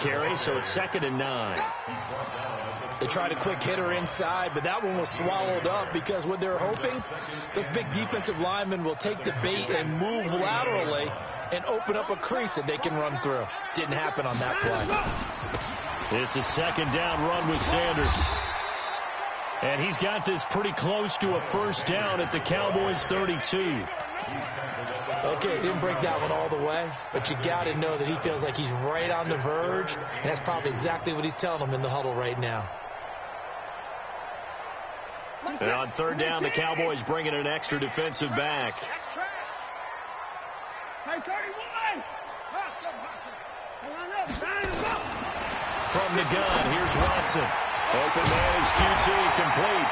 carry, so it's 2nd and 9. They tried a quick hitter inside, but that one was swallowed up because what they're hoping, those big defensive linemen will take the bait and move laterally and open up a crease that they can run through. Didn't happen on that play. It's a 2nd down run with Sanders. And he's got this pretty close to a 1st down at the Cowboys' 32. Okay, didn't break that one all the way, but you got to know that he feels like he's right on the verge, and that's probably exactly what he's telling them in the huddle right now. And on 3rd down, the Cowboys bring in an extra defensive back. From the gun, here's Watson. Open man is QT, complete.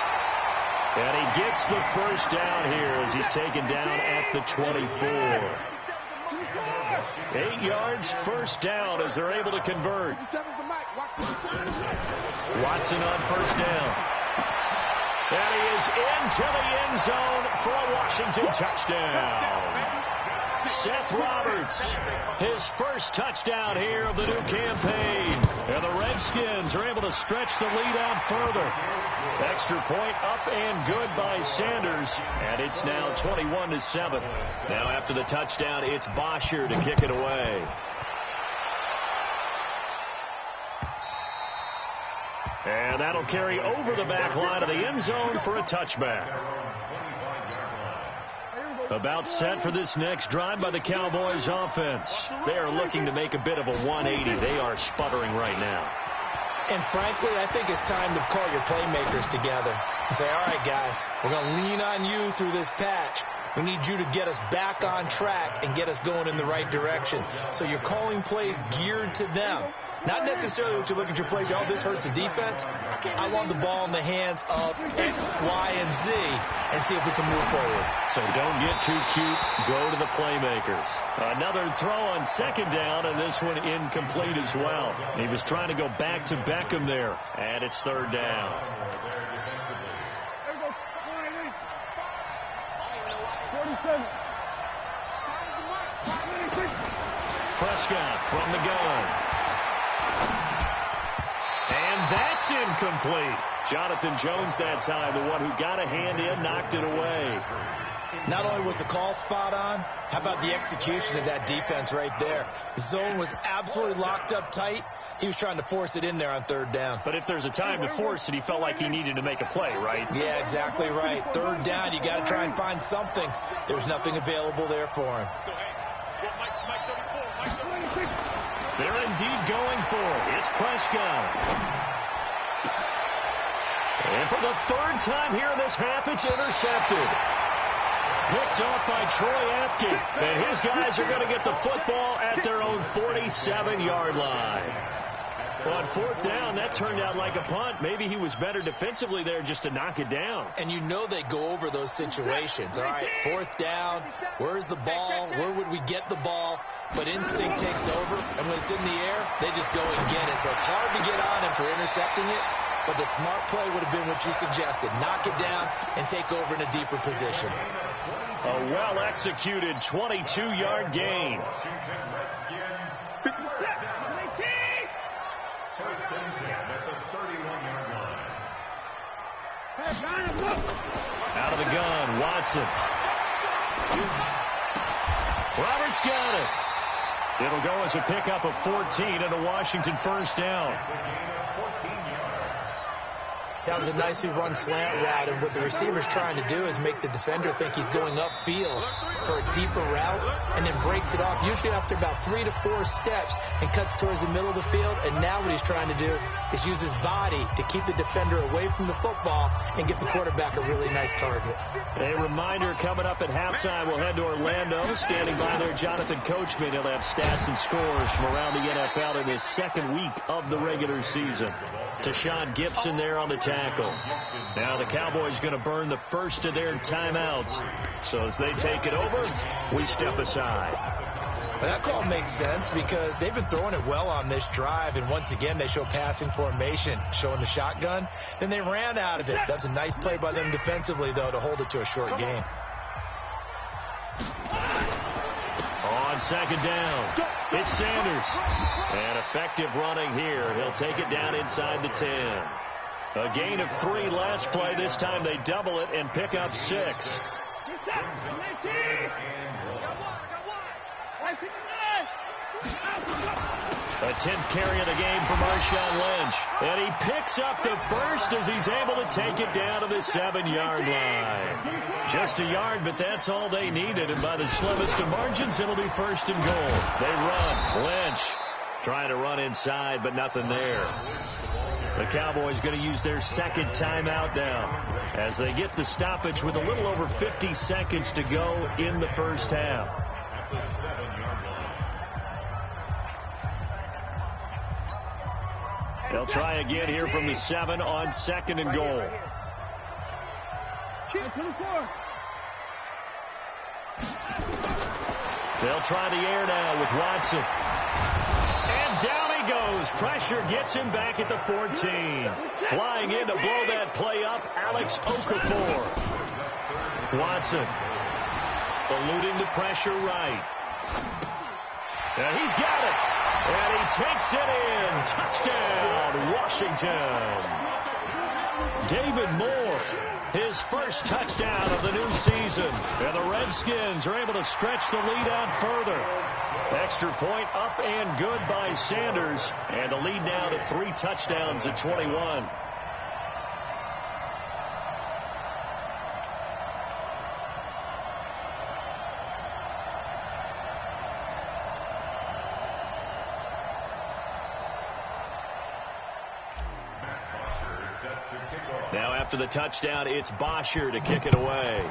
And he gets the 1st down here as he's taken down at the 24. 8 yards, 1st down as they're able to convert. Watson on 1st down. And he is into the end zone for a Washington touchdown. Seth Roberts, his 1st touchdown here of the new campaign. And the Redskins are able to stretch the lead out further. Extra point up and good by Sanders. And it's now 21-7. Now after the touchdown, it's Bosher to kick it away. And that'll carry over the back line of the end zone for a touchback. About set for this next drive by the Cowboys offense. They are looking to make a bit of a 180. They are sputtering right now. And frankly, I think it's time to call your playmakers together and say, all right, guys, we're going to lean on you through this patch. We need you to get us back on track and get us going in the right direction. So you're calling plays geared to them. Not necessarily what you look at your plays, oh, this hurts the defense. I want the ball in the hands of X, Y, and Z and see if we can move forward. So don't get too cute. Go to the playmakers. Another throw on 2nd down, and this one incomplete as well. He was trying to go back to Beckham there, and it's 3rd down. Prescott from the gun. And that's incomplete. Jonathan Jones that time, the one who got a hand in, knocked it away. Not only was the call spot on, how about the execution of that defense right there? The zone was absolutely locked up tight. He was trying to force it in there on 3rd down. But if there's a time to force it, he felt like he needed to make a play, right? Yeah, exactly right. 3rd down, you got to try and find something. There's nothing available there for him. They're indeed going for it. It's Prescott. And for the 3rd time here in this half, it's intercepted. Picked off by Troy Apke. And his guys are going to get the football at their own 47-yard line. Well, on 4th down, that turned out like a punt. Maybe he was better defensively there just to knock it down. And you know they go over those situations. All right, 4th down, where's the ball? Where would we get the ball? But instinct takes over, and when it's in the air, they just go and get it. So it's hard to get on him for intercepting it, but the smart play would have been what you suggested. Knock it down and take over in a deeper position. A well-executed 22-yard gain. Out of the gun, Watson. Roberts got it. It'll go as a pickup of 14 and a Washington 1st down. That was a nicely run slant route, and what the receiver's trying to do is make the defender think he's going upfield for a deeper route and then breaks it off, usually after about 3 to 4 steps, and cuts towards the middle of the field. And now what he's trying to do is use his body to keep the defender away from the football and get the quarterback a really nice target. A reminder, coming up at halftime, we'll head to Orlando. Standing by there, Jonathan Coachman. He'll have stats and scores from around the NFL in his 2nd week of the regular season. Tashawn Gibson there on the tackle. Now the Cowboys going to burn the first of their timeouts. So as they take it over, we step aside. Well, that call makes sense because they've been throwing it well on this drive, and once again they show passing formation, showing the shotgun. Then they ran out of it. That's a nice play by them defensively, though, to hold it to a short game. On second down. It's Sanders. And effective running here. He'll take it down inside the 10. A gain of 3 last play. This time they double it and pick up 6. A 10th carry of the game for Marshawn Lynch. And he picks up the first as he's able to take it down to the 7-yard line. Just a yard, but that's all they needed. And by the slimmest of margins, it'll be first and goal. They run. Lynch trying to run inside, but nothing there. The Cowboys going to use their second timeout now as they get the stoppage with a little over 50 seconds to go in the first half. They'll try again here from the 7 on second and goal. They'll try the air now with Watson. And down he goes. Pressure gets him back at the 14. Flying in to blow that play up, Alex Okafor. Watson eluding the pressure right. And he's got it. And he takes it in. Touchdown, Washington. David Moore, his first touchdown of the new season. And the Redskins are able to stretch the lead out further. Extra point up and good by Sanders. And the lead now to 3 touchdowns at 21. Now after the touchdown, it's Bosher to kick it away.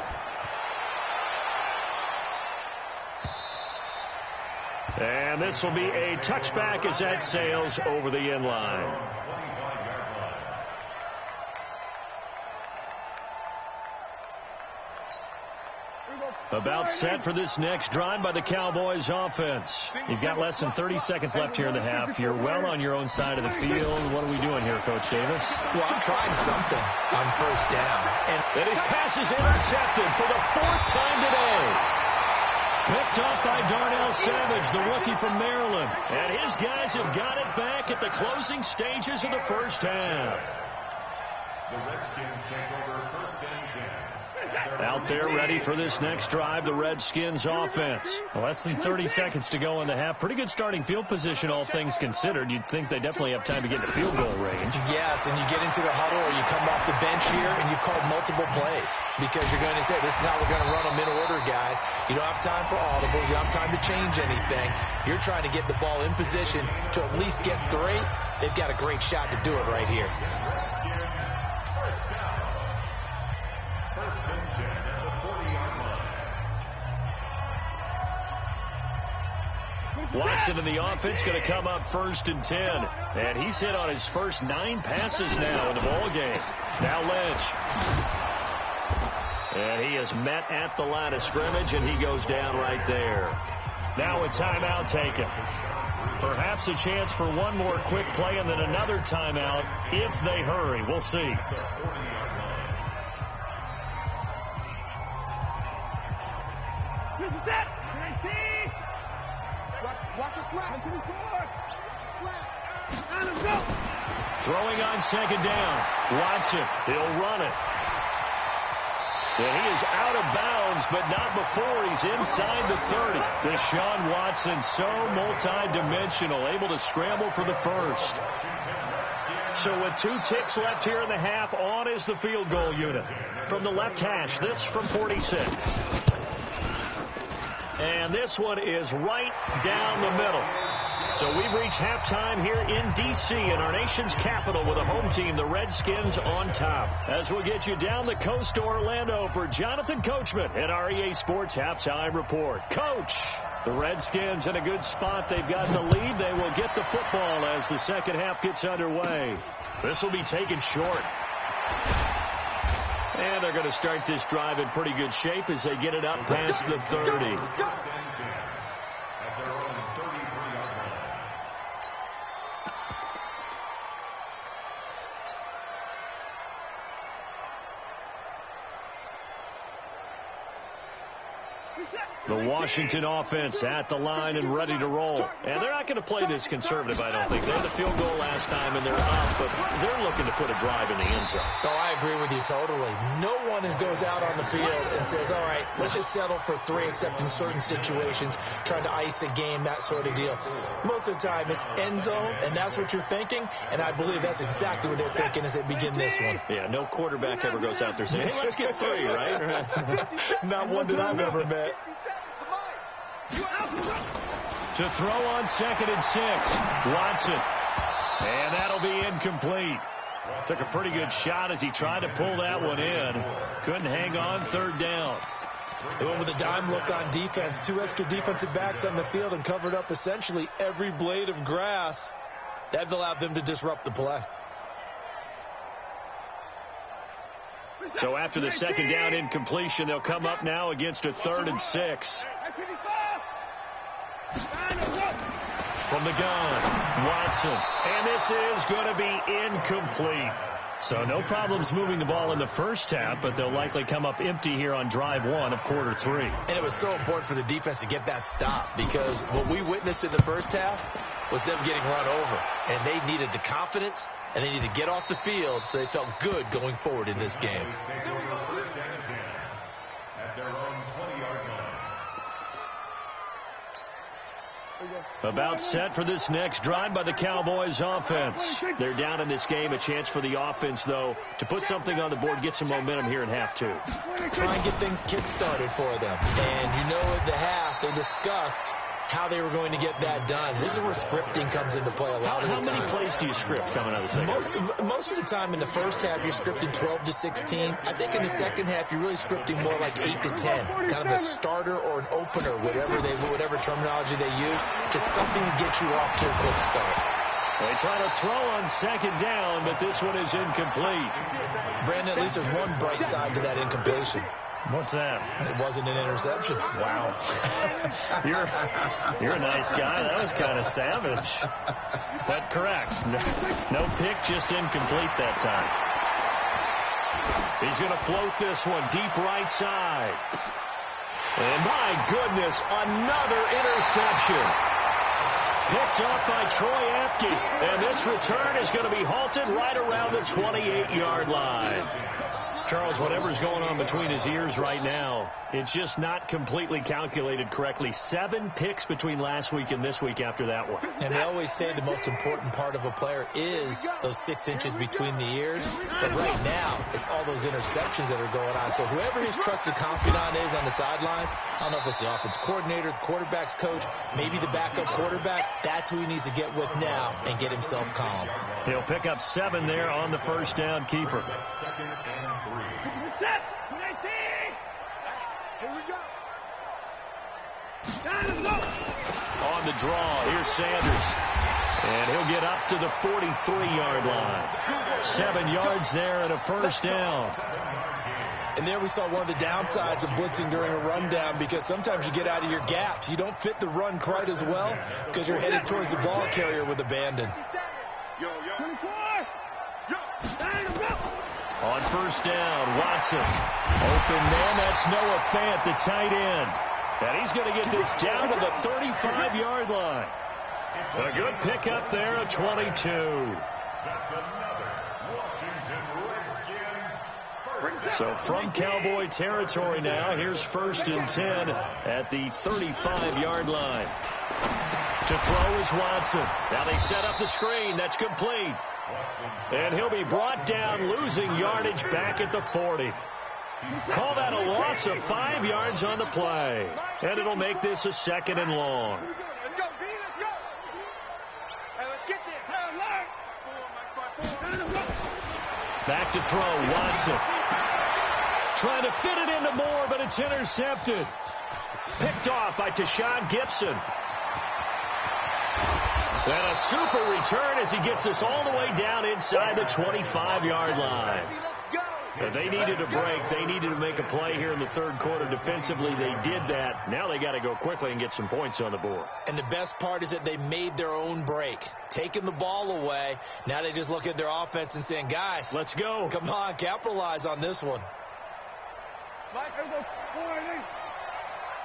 And this will be a touchback as that sails over the end line. About set for this next drive by the Cowboys offense. You've got less than 30 seconds left here in the half. You're well on your own side of the field. What are we doing here, Coach Davis? Well, I'm trying something on first down. And his pass is intercepted for the 4th time today. Picked off by Darnell Savage, the rookie from Maryland. And his guys have got it back at the closing stages of the first half. The Redskins take over first and 10. Out there ready for this next drive, the Redskins offense. Less than 30 seconds to go in the half. Pretty good starting field position, all things considered. You'd think they definitely have time to get to field goal range. Yes, and you get into the huddle or you come off the bench here and you've called multiple plays because you're going to say, this is how we're going to run them in order, guys. You don't have time for audibles. You don't have time to change anything. You're trying to get the ball in position to at least get 3. They've got a great shot to do it right here. Watson in the offense going to come up first and 10. And he's hit on his first 9 passes now in the ball game. Now Lynch. And he is met at the line of scrimmage, and he goes down right there. Now a timeout taken. Perhaps a chance for one more quick play and then another timeout if they hurry. We'll see. Watch a slap. Throwing on second down. Watson, he'll run it. And he is out of bounds, but not before he's inside the 30. Deshaun Watson, so multi-dimensional, able to scramble for the first. So with 2 ticks left here in the half, on is the field goal unit. From the left hash, this from 46. And this one is right down the middle. So we've reached halftime here in D.C. in our nation's capital with a home team, the Redskins, on top. As we'll get you down the coast to Orlando for Jonathan Coachman at our EA Sports Halftime Report. Coach, the Redskins in a good spot. They've got the lead. They will get the football as the second half gets underway. This will be taken short. And they're going to start this drive in pretty good shape as they get it up past the 30. The Washington offense at the line and ready to roll. And they're not going to play this conservative, I don't think. They had a field goal last time, and they're up, but they're looking to put a drive in the end zone. Oh, I agree with you totally. No one goes out on the field and says, all right, let's just settle for 3, except in certain situations, trying to ice a game, that sort of deal. Most of the time, it's end zone, and that's what you're thinking, and I believe that's exactly what they're thinking as they begin this one. Yeah, no quarterback ever goes out there saying, hey, let's get 3, right? Not one that I've ever met. To throw on 2nd and 6, Watson. And that'll be incomplete. Took a pretty good shot as he tried to pull that one in. Couldn't hang on 3rd down. They went with a dime look on defense. 2 extra defensive backs on the field and covered up essentially every blade of grass. That allowed them to disrupt the play. So after the 2nd down incompletion, they'll come up now against a 3rd and 6. From the gun, Watson. And this is going to be incomplete. So no problems moving the ball in the first half, but they'll likely come up empty here on drive 1 of quarter 3. And it was so important for the defense to get that stop, because what we witnessed in the first half was them getting run over. And they needed the confidence, and they needed to get off the field so they felt good going forward in this game. About set for this next drive by the Cowboys offense. They're down in this game. A chance for the offense, though, to put something on the board, get some momentum here in half 2. Try and get things kick-started for them. And you know at the half they discussed how they were going to get that done. This is where scripting comes into play a lot of the time. How many plays do you script coming out of the second half? Most of the time in the first half, you're scripting 12 to 16. I think in the second half, you're really scripting more like 8 to 10. Kind of a starter or an opener, whatever terminology they use. Just something to get you off to a quick start. They try to throw on 2nd down, but this one is incomplete. Brandon, at least there's one bright side to that incompletion. What's that? It wasn't an interception. Wow. You're a nice guy. That was kind of savage. But correct. No pick, just incomplete that time. He's going to float this one deep right side. And my goodness, another interception. Picked off by Troy Apke. And this return is going to be halted right around the 28-yard line. Charles, whatever's going on between his ears right now, it's just not completely calculated correctly. 7 picks between last week and this week after that one. And they always say the most important part of a player is those 6 inches between the ears. But right now, it's all those interceptions that are going on. So whoever his trusted confidant is on the sidelines, I don't know if it's the offense coordinator, the quarterback's coach, maybe the backup quarterback, that's who he needs to get with now and get himself calm. He'll pick up 7 there on the first down keeper. Set. 19. Here we go. On the draw, here's Sanders. And he'll get up to the 43-yard line. 7 yards there and a first down. And there we saw one of the downsides of blitzing during a rundown, because sometimes you get out of your gaps. You don't fit the run quite as well because you're headed towards the ball carrier with abandon. On first down, Watson. Open man, that's Noah Fant, the tight end. And he's going to get this down to the 35-yard line. A good pickup there at 22. That's another Washington Redskins. So from Cowboy territory now, here's 1st and 10 at the 35-yard line. To throw is Watson. Now they set up the screen. That's complete. And he'll be brought down, losing yardage back at the 40. Call that a loss of 5 yards on the play. And it'll make this a 2nd and long. Let's go, B, let's go. Hey, let's get there. Back to throw, Watson. Trying to fit it into Moore, but it's intercepted. Picked off by Tashawn Gibson. And a super return as he gets us all the way down inside the 25-yard line. But they needed a break. They needed to make a play here in the third quarter. Defensively, they did that. Now they got to go quickly and get some points on the board. And the best part is that they made their own break, taking the ball away. Now they just look at their offense and saying, guys, let's go. Come on, capitalize on this one.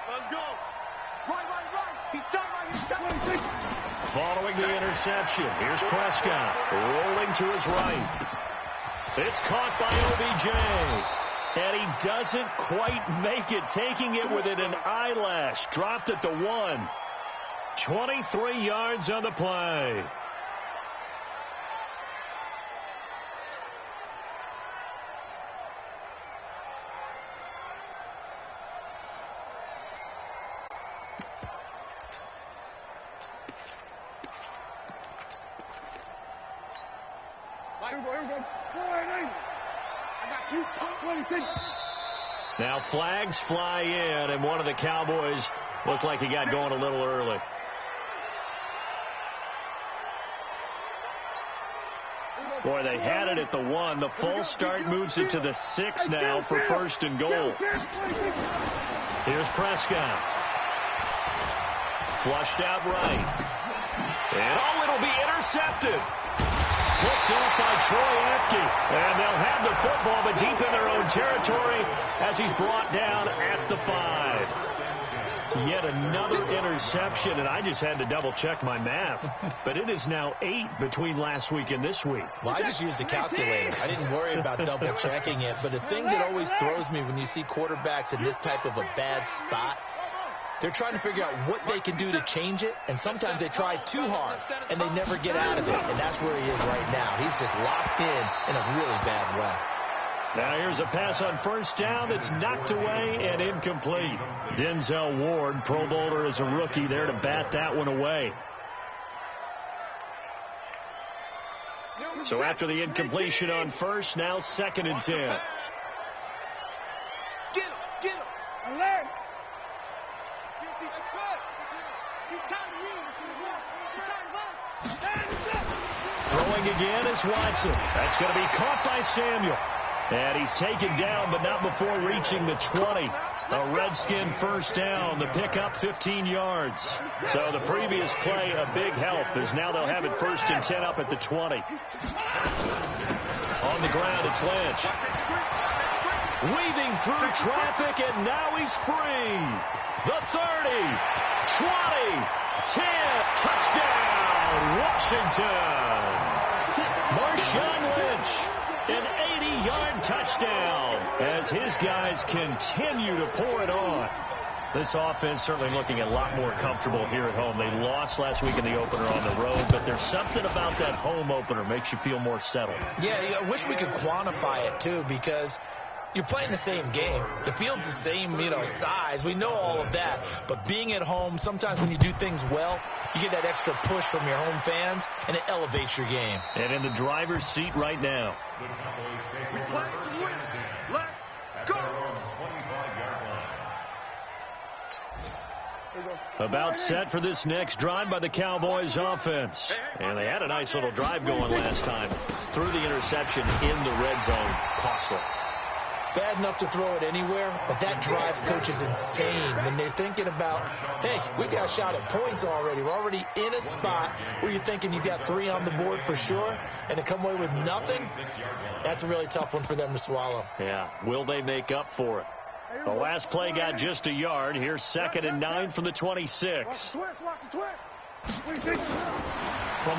Let's go. Right. He's done right. Following the interception, here's Prescott rolling to his right. It's caught by OBJ. And he doesn't quite make it, taking it within an eyelash. Dropped at the 1. 23 yards on the play. Now flags fly in, and one of the Cowboys looked like he got going a little early. Boy, they had it at the 1. The false start moves it to the 6 now for first and goal. Here's Prescott. Flushed out right. And it'll be intercepted. Picked off by Troy Apke. And they'll have the football, but deep in their own territory as he's brought down at the 5. Yet another interception, and I just had to double-check my math. But it is now 8 between last week and this week. Well, I just used a calculator. I didn't worry about double-checking it. But the thing that always throws me when you see quarterbacks in this type of a bad spot, they're trying to figure out what they can do to change it, and sometimes they try too hard, and they never get out of it. And that's where he is right now. He's just locked in a really bad way. Now here's a pass on first down that's knocked away and incomplete. Denzel Ward, Pro Bowler as a rookie, there to bat that one away. So after the incompletion on first, now 2nd and 10. Get him. Alert. Throwing again is Watson. That's going to be caught by Samuel. And he's taken down, but not before reaching the 20. A Redskin first down. The pickup 15 yards. So the previous play a big help, as now they'll have it 1st and 10 up at the 20. On the ground, it's Lynch. Weaving through traffic, and now he's free. The 30, 20, 10, touchdown, Washington. Marshawn Lynch. An 80-yard touchdown as his guys continue to pour it on. This offense certainly looking a lot more comfortable here at home. They lost last week in the opener on the road, but there's something about that home opener makes you feel more settled. Yeah, I wish we could quantify it, too, because you're playing the same game. The field's the same, size. We know all of that. But being at home, sometimes when you do things well, you get that extra push from your home fans, and it elevates your game. And in the driver's seat right now. About set for this next drive by the Cowboys offense. And they had a nice little drive going last time. Threw the interception in the red zone. Costly. Bad enough to throw it anywhere, but that drives coaches insane when they're thinking about, hey, we got a shot at points already. We're already in a spot where you're thinking you got 3 on the board for sure, and to come away with nothing, that's a really tough one for them to swallow. Yeah, will they make up for it? The last play got just a yard. Here's 2nd and 9 from the 26. From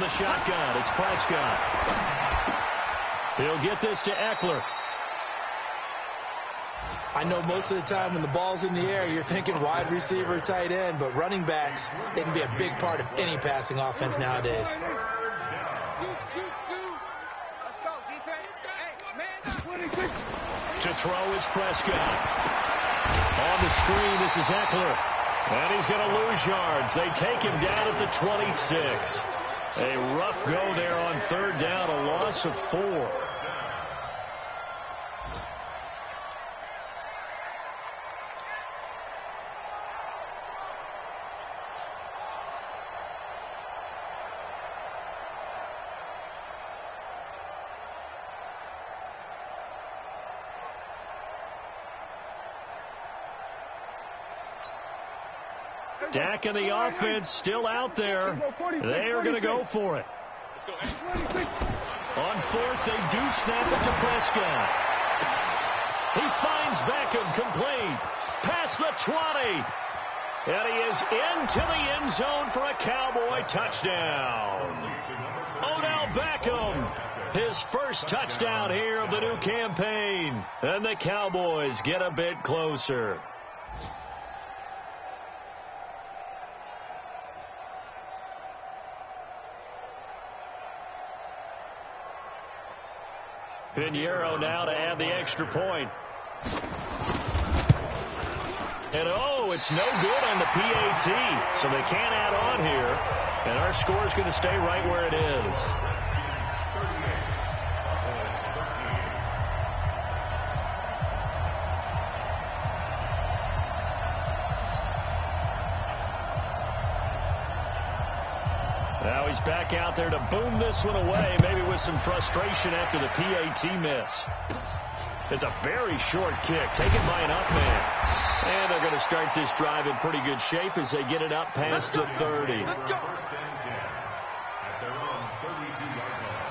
the shotgun, it's Prescott. He'll get this to Eckler. I know most of the time when the ball's in the air, you're thinking wide receiver, tight end, but running backs, they can be a big part of any passing offense nowadays. Let's go, defense. Hey, man. To throw is Prescott. On the screen, this is Eckler. And he's going to lose yards. They take him down at the 26. A rough go there on 3rd down, a loss of 4. Dak and the offense still out there. They are going to go for it. On 4th, they do snap it to Prescott. He finds Beckham complete. Past the 20. And he is into the end zone for a Cowboy touchdown. Odell Beckham, his first touchdown here of the new campaign. And the Cowboys get a bit closer. Pinheiro now to add the extra point. And, oh, it's no good on the PAT, so they can't add on here. And our score is going to stay right where it is. Now he's back out there to boom this one away, maybe with some frustration after the PAT miss. It's a very short kick, taken by an up man. And they're going to start this drive in pretty good shape as they get it up past the 30. First and 10 at their own 32-yard line.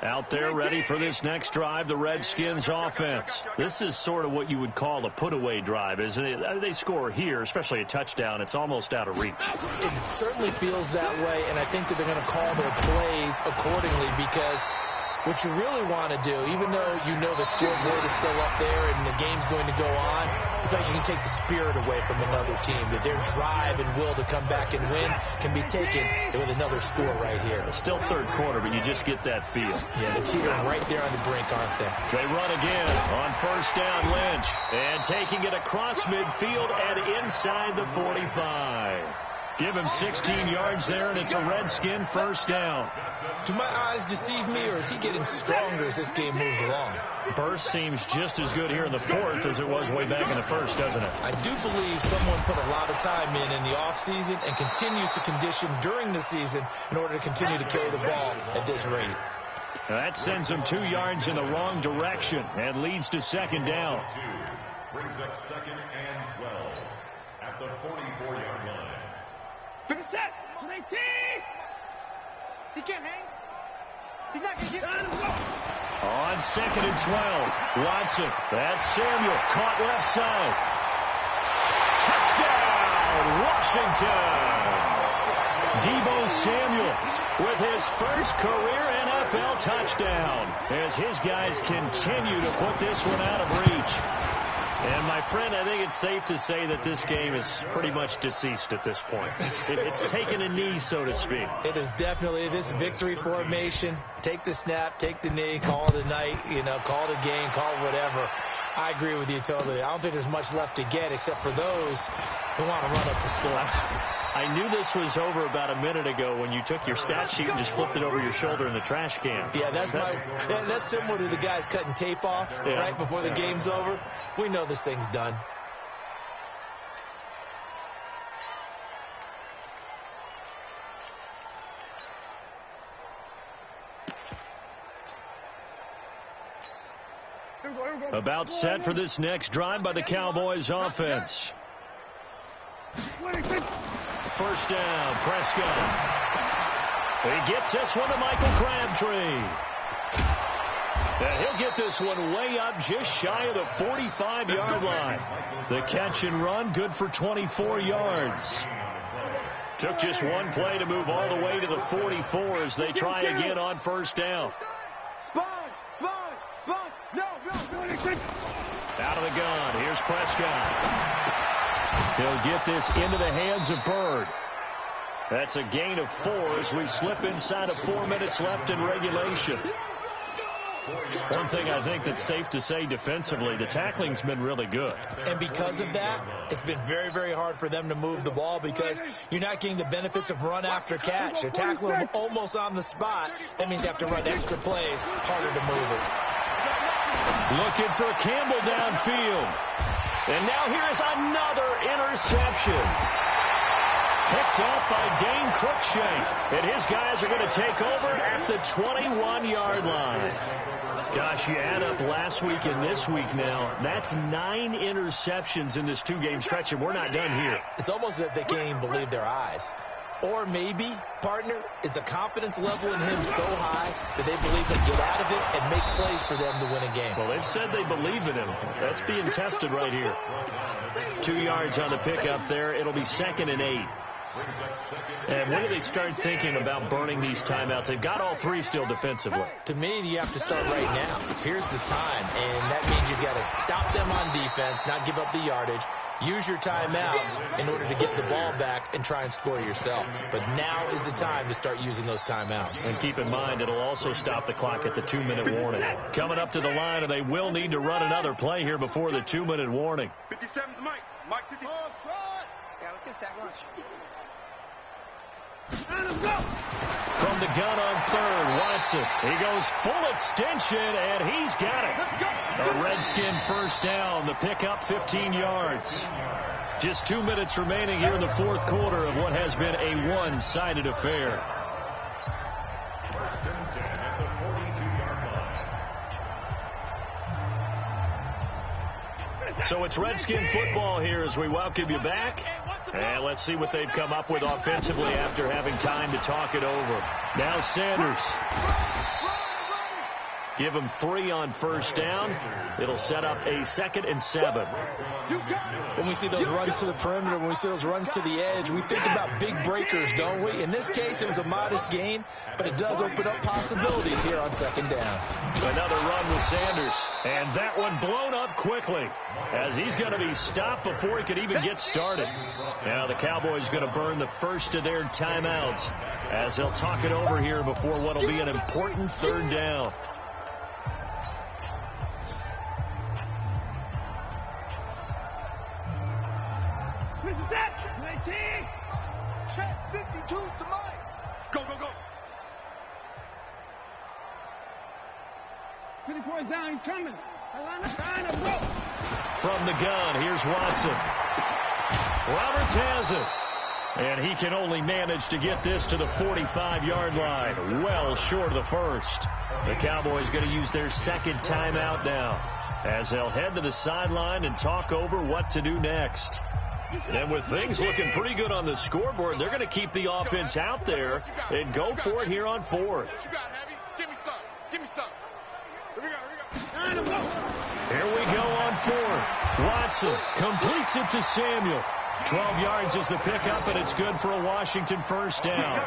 Out there ready for this next drive, the Redskins offense. This is sort of what you would call a put-away drive, isn't it? They score here, especially a touchdown. It's almost out of reach. It certainly feels that way, and I think that they're going to call their plays accordingly because what you really want to do, even though you know the scoreboard is still up there and the game's going to go on, I think you can take the spirit away from another team, that their drive and will to come back and win can be taken with another score right here. It's still third quarter, but you just get that feel. Yeah, the team are right there on the brink, aren't they? They run again on first down, Lynch, and taking it across midfield and inside the 45. Give him 16 yards there, and it's a Redskin first down. Do my eyes deceive me, or is he getting stronger as this game moves along? Burst seems just as good here in the fourth as it was way back in the first, doesn't it? I do believe someone put a lot of time in the offseason and continues to condition during the season in order to continue to carry the ball at this rate. Now that sends him 2 yards in the wrong direction and leads to second down. Brings up second and 12 at the 44-yard line. Finish set. 19. He can't hang. He's not going to get on. On second and 12, Watson. That's Samuel. Caught left side. Touchdown, Washington. Deebo Samuel with his first career NFL touchdown as his guys continue to put this one out of reach. And, my friend, I think it's safe to say that this game is pretty much deceased at this point. It's taken a knee, so to speak. It is definitely this victory formation. Take the snap, take the knee, call it a night, call it a game, call it whatever. I agree with you totally. I don't think there's much left to get except for those who want to run up the score. I knew this was over about a minute ago when you took your stat sheet and just flipped it over your shoulder in the trash can. Yeah, that's similar to the guys cutting tape off right before the game's over. We know this thing's done. About set for this next drive by the Cowboys offense. First down, Prescott. He gets this one to Michael Crabtree. And he'll get this one way up just shy of the 45-yard line. The catch and run, good for 24 yards. Took just one play to move all the way to the 44 as they try again on first down. Sponge. No. Out of the gun, here's Prescott. He'll get this into the hands of Bird. That's a gain of 4 as we slip inside of 4 minutes left in regulation. One thing I think that's safe to say defensively, the tackling's been really good. And because of that, it's been very, very hard for them to move the ball because you're not getting the benefits of run after catch. They're tackling them almost on the spot. That means you have to run extra plays, harder to move it. Looking for Campbell downfield. And now here is another interception. Picked off by Dane Cruikshank. And his guys are going to take over at the 21-yard line. Gosh, you add up last week and this week now. That's 9 interceptions in this 2-game stretch, and we're not done here. It's almost as if they can't even believe their eyes. Or maybe, partner, is the confidence level in him so high that they believe they get out of it and make plays for them to win a game. Well, they've said they believe in him. That's being tested right here. 2 yards on the pickup there. It'll be 2nd and 8. And when do they start thinking about burning these timeouts? They've got all 3 still defensively. To me, you have to start right now. Here's the time, and that means you've got to stop them on defense, not give up the yardage, use your timeouts in order to get the ball back and try and score yourself. But now is the time to start using those timeouts. And keep in mind, it'll also stop the clock at the 2-minute warning. Coming up to the line, and they will need to run another play here before the 2-minute warning. 57's Mike. Mike 50. Yeah, let's get a sack lunch. From the gun on 3rd, Watson. He goes full extension, and he's got it. A Redskin first down. The pickup 15 yards. Just 2 minutes remaining here in the 4th quarter of what has been a one-sided affair. First and 10 at the 42-yard line. So it's Redskin football here as we welcome you back. And let's see what they've come up with offensively after having time to talk it over. Now Sanders. Give him 3 on first down. It'll set up a 2nd and 7. When we see those runs to the perimeter, when we see those runs to the edge, we think about big breakers, don't we? In this case, it was a modest gain, but it does open up possibilities here on 2nd down. Another run with Sanders. And that one blown up quickly as he's going to be stopped before he could even get started. Now the Cowboys going to burn the first of their timeouts as they'll talk it over here before what will be an important 3rd down. Check 52 to Mike. Go, go, go. 54 is down. He's coming. From the gun, here's Watson. Roberts has it. And he can only manage to get this to the 45-yard line. Well short of the first. The Cowboys going to use their 2nd timeout now as they'll head to the sideline and talk over what to do next. And with things looking pretty good on the scoreboard, they're going to keep the offense out there and go for it here on 4th. Give me some. Give me some. Here we go. Here we go on 4th. Watson completes it to Samuel. 12 yards is the pickup, and it's good for a Washington first down.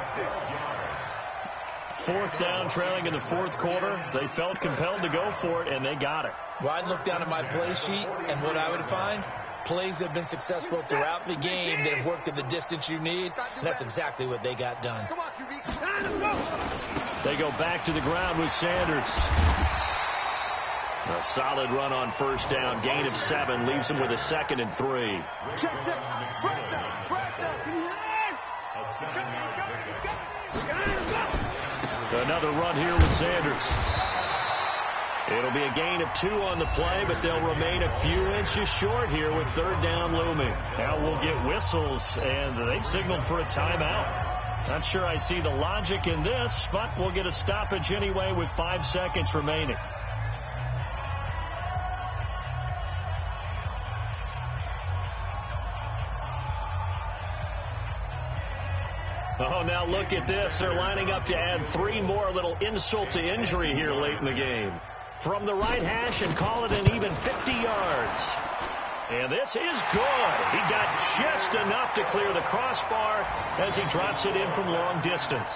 4th down, trailing in the 4th quarter. They felt compelled to go for it, and they got it. Well, I'd look down at my play sheet, and what I would find, plays have been successful throughout the game that have worked at the distance you need, and that's exactly what they got done. They go back to the ground with Sanders. A solid run on first down. Gain of 7 leaves him with a 2nd and 3. Check. Another run here with Sanders. It'll be a gain of 2 on the play, but they'll remain a few inches short here with 3rd down looming. Now we'll get whistles, and they've signaled for a timeout. Not sure I see the logic in this, but we'll get a stoppage anyway with 5 seconds remaining. Oh, now look at this. They're lining up to add 3 more, a little insult to injury here late in the game. From the right hash and call it an even 50 yards. And this is good. He got just enough to clear the crossbar as he drops it in from long distance.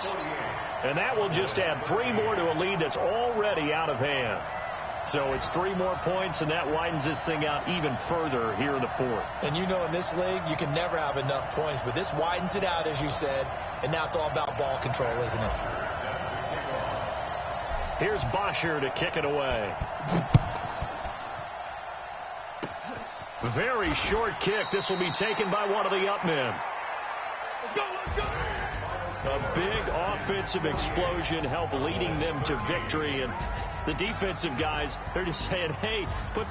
And that will just add 3 more to a lead that's already out of hand. So it's 3 more points, and that widens this thing out even further here in the 4th. And you know in this league, you can never have enough points, but this widens it out, as you said, and now it's all about ball control, isn't it? Here's Bosher to kick it away. Very short kick. This will be taken by one of the up men. A big offensive explosion helped leading them to victory, and the defensive guys, they're just saying, hey, put the